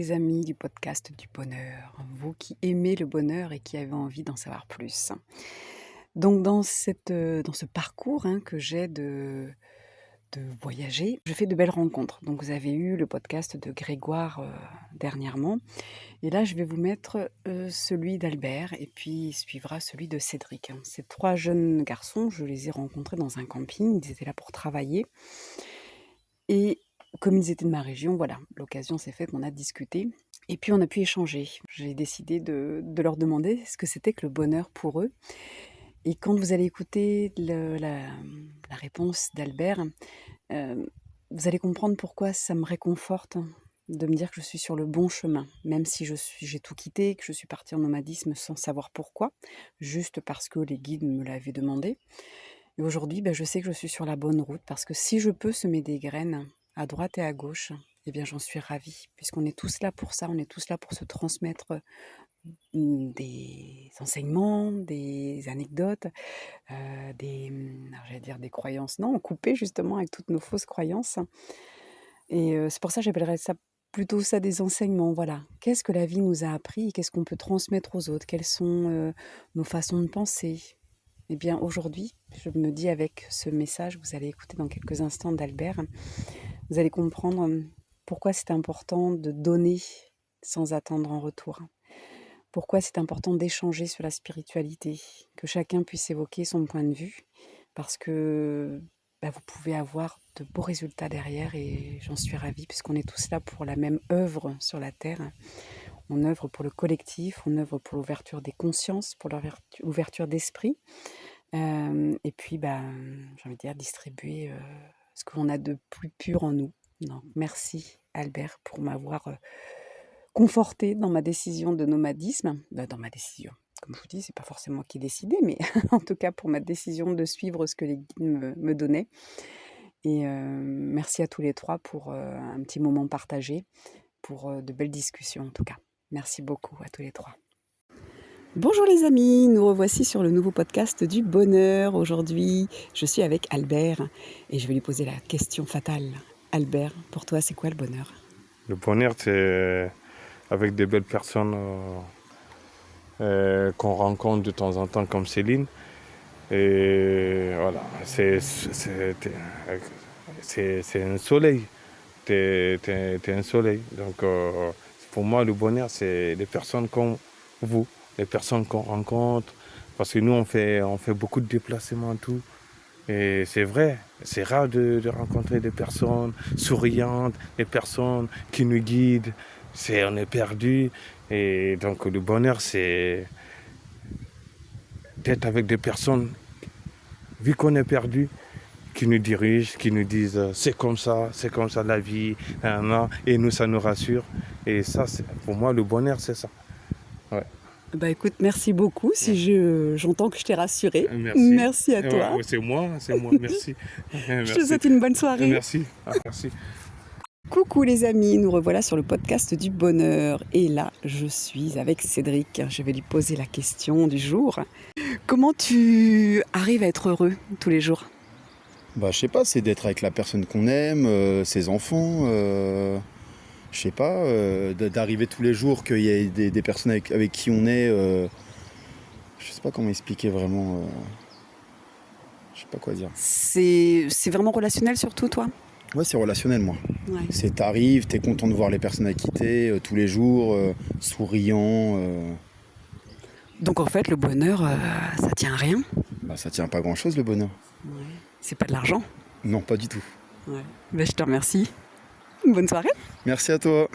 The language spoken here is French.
les amis du podcast du bonheur, vous qui aimez le bonheur et qui avez envie d'en savoir plus. Donc dans ce parcours que j'ai de voyager, je fais de belles rencontres. Donc vous avez eu le podcast de Grégoire dernièrement, et là je vais vous mettre celui d'Albert, et puis il suivra celui de Cédric. Ces trois jeunes garçons, je les ai rencontrés dans un camping, ils étaient là pour travailler, et comme ils étaient de ma région, voilà, l'occasion s'est faite, on a discuté. Et puis on a pu échanger. J'ai décidé de leur demander ce que c'était que le bonheur pour eux. Et quand vous allez écouter la réponse d'Albert, vous allez comprendre pourquoi ça me réconforte de me dire que je suis sur le bon chemin, même si j'ai tout quitté, que je suis partie en nomadisme sans savoir pourquoi, juste parce que les guides me l'avaient demandé. Et aujourd'hui, je sais que je suis sur la bonne route, parce que si je peux semer des graines à droite et à gauche, eh bien j'en suis ravie, puisqu'on est tous là pour ça, on est tous là pour se transmettre des enseignements, des anecdotes, j'allais dire des croyances, non, couper justement avec toutes nos fausses croyances. Et c'est pour ça que j'appellerais ça plutôt ça des enseignements, voilà. Qu'est-ce que la vie nous a appris et qu'est-ce qu'on peut transmettre aux autres? Quelles sont nos façons de penser? Eh bien aujourd'hui, je me dis avec ce message, vous allez écouter dans quelques instants d'Albert, vous allez comprendre pourquoi c'est important de donner sans attendre en retour. Pourquoi c'est important d'échanger sur la spiritualité, que chacun puisse évoquer son point de vue, parce que vous pouvez avoir de beaux résultats derrière, et j'en suis ravie, puisqu'on est tous là pour la même œuvre sur la Terre. On œuvre pour le collectif, on œuvre pour l'ouverture des consciences, pour l'ouverture d'esprit, et puis j'ai envie de dire distribuer ce que l'on a de plus pur en nous. Donc, merci Albert pour m'avoir confortée dans ma décision de nomadisme. Dans ma décision, comme je vous dis, c'est pas forcément moi qui ai décidé, mais en tout cas pour ma décision de suivre ce que les guides me donnaient. Et merci à tous les trois pour un petit moment partagé, pour de belles discussions en tout cas. Merci beaucoup à tous les trois. Bonjour les amis, nous revoici sur le nouveau podcast du bonheur. Aujourd'hui, je suis avec Albert et je vais lui poser la question fatale. Albert, pour toi, c'est quoi le bonheur? Le bonheur, c'est avec des belles personnes qu'on rencontre de temps en temps, comme Céline. Et voilà, c'est un soleil. T'es un soleil. Donc, pour moi, le bonheur, c'est les personnes comme vous, les personnes qu'on rencontre. Parce que nous, on fait beaucoup de déplacements, tout. Et c'est vrai, c'est rare de rencontrer des personnes souriantes, des personnes qui nous guident. On est perdu. Et donc, le bonheur, c'est d'être avec des personnes, vu qu'on est perdu, qui nous dirigent, qui nous disent c'est comme ça la vie, et nous, ça nous rassure. Et ça, pour moi, le bonheur, c'est ça. Ouais. Écoute, merci beaucoup, si j'entends que je t'ai rassurée. Merci à toi. C'est moi, merci. Je te souhaite une bonne soirée. Merci. Merci. Coucou les amis, nous revoilà sur le podcast du bonheur. Et là, je suis avec Cédric. Je vais lui poser la question du jour. Comment tu arrives à être heureux tous les jours? Je sais pas, c'est d'être avec la personne qu'on aime, ses enfants, je sais pas, d'arriver tous les jours qu'il y ait des personnes avec qui on est, je sais pas comment expliquer vraiment, je sais pas quoi dire. C'est vraiment relationnel surtout, toi? Ouais, c'est relationnel, moi. Ouais. T'arrives, t'es content de voir les personnes avec qui t'es, tous les jours, souriant. Donc en fait, le bonheur, ça tient à rien? Ça tient pas grand chose, le bonheur. Ouais. C'est pas de l'argent? Non, pas du tout. Ouais. Je te remercie. Bonne soirée. Merci à toi.